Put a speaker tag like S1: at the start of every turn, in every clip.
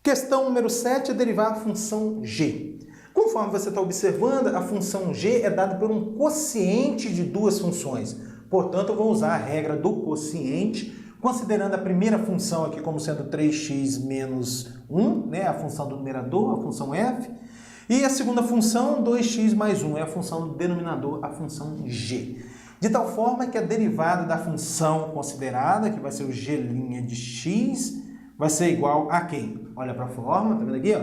S1: Questão número 7 é derivar a função g. Conforme você está observando, a função g é dada por um quociente de duas funções. Portanto, eu vou usar a regra do quociente, considerando a primeira função aqui como sendo 3x menos 1, né, a função do numerador, a função f, e a segunda função, 2x mais 1, é a função do denominador, a função g. De tal forma que a derivada da função considerada, que vai ser o g' de x, vai ser igual a quem? Olha para a fórmula, tá vendo aqui? Ó?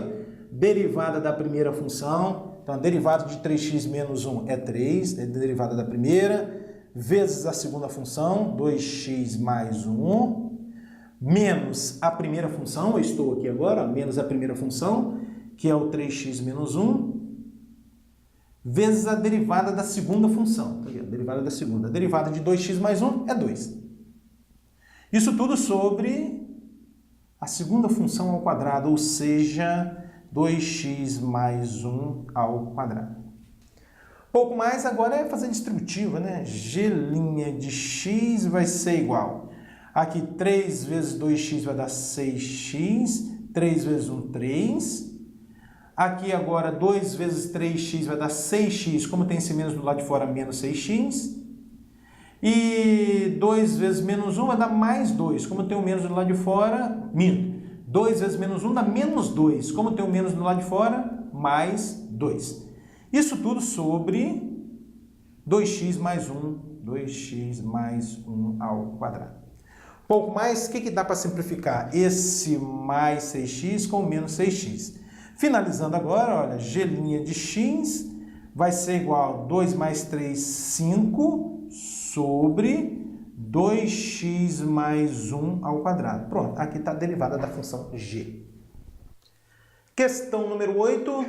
S1: Derivada da primeira função, então a derivada de 3x menos 1 é 3, é a derivada da primeira, vezes a segunda função, 2x mais 1, menos a primeira função, eu estou aqui agora, ó, menos a primeira função, que é o 3x menos 1, vezes a derivada da segunda função. Tá aqui, a derivada da segunda. A derivada de 2x mais 1 é 2. Isso tudo sobre a segunda função ao quadrado, ou seja, 2x mais 1 ao quadrado. Pouco mais agora é fazer distributiva, né? G' de x vai ser igual. Aqui 3 vezes 2x vai dar 6x, 3 vezes 1, 3. Aqui agora 2 vezes 3x vai dar 6x, como tem esse menos do lado de fora, menos 6x. E 2 vezes menos 1 vai dar mais 2, como tem o menos do lado de fora, minto. 2 vezes menos 1 dá menos 2, como tem o menos do lado de fora, mais 2. Isso tudo sobre 2x mais 1, 2x mais 1 ao quadrado. Pouco mais, o que dá para simplificar? Esse mais 6x com menos 6x. Finalizando agora, olha, g' de x vai ser igual a 2 mais 3, 5, sobre 2x mais 1 ao quadrado. Pronto, aqui está a derivada da função g. Questão número 8,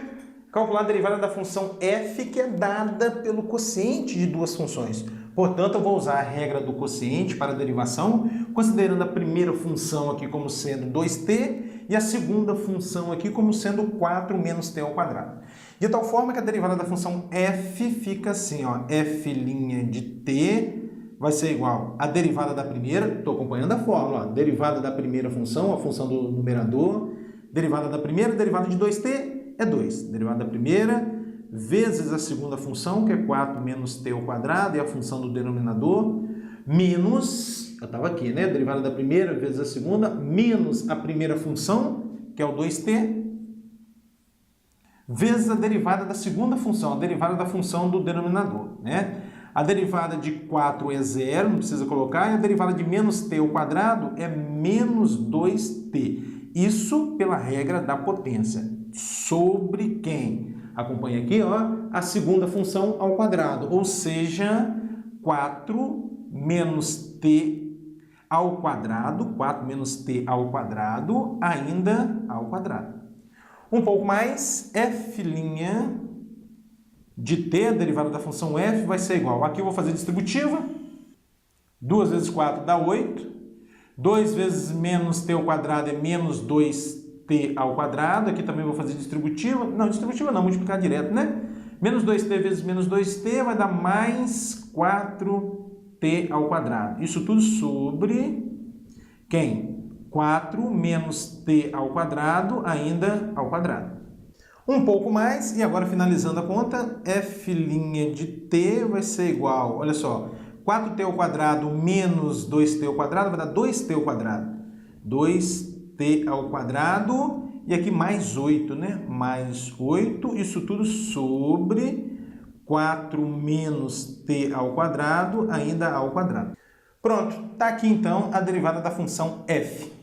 S1: calcular a derivada da função f, que é dada pelo quociente de duas funções. Portanto, eu vou usar a regra do quociente para a derivação, considerando a primeira função aqui como sendo 2t, e a segunda função aqui como sendo 4 menos t ao quadrado. De tal forma que a derivada da função f fica assim, ó, f' de t vai ser igual a derivada da primeira, estou acompanhando a fórmula, ó, derivada da primeira função, a função do numerador, derivada da primeira, derivada de 2t é 2, derivada da primeira, vezes a segunda função, que é 4 menos t ao quadrado, e a função do denominador, menos, eu estava aqui, né? Derivada da primeira vezes a segunda, menos a primeira função, que é o 2t, vezes a derivada da segunda função, a derivada da função do denominador, né? A derivada de 4 é 0, não precisa colocar, e a derivada de menos t ao quadrado é menos 2t. Isso pela regra da potência. Sobre quem? Acompanha aqui, ó, a segunda função ao quadrado, ou seja, 4 menos t ao quadrado, 4 menos t ao quadrado, ainda ao quadrado. Um pouco mais, f' de t, a derivada da função f, vai ser igual. Aqui eu vou fazer distributiva, 2 vezes 4 dá 8, 2 vezes menos t ao quadrado é menos 2t ao quadrado, aqui também vou fazer distributiva, não, multiplicar direto, né? Menos 2t vezes menos 2t vai dar mais 4t ao quadrado. Isso tudo sobre quem? 4 menos t ao quadrado, ainda ao quadrado. Um pouco mais, e agora finalizando a conta, f' de t vai ser igual, olha só, 4t ao quadrado menos 2t ao quadrado vai dar 2t ao quadrado. 2t ao quadrado, e aqui mais 8, né? Mais 8, isso tudo sobre 4 menos t ao quadrado, ainda ao quadrado. Pronto, está aqui então a derivada da função f.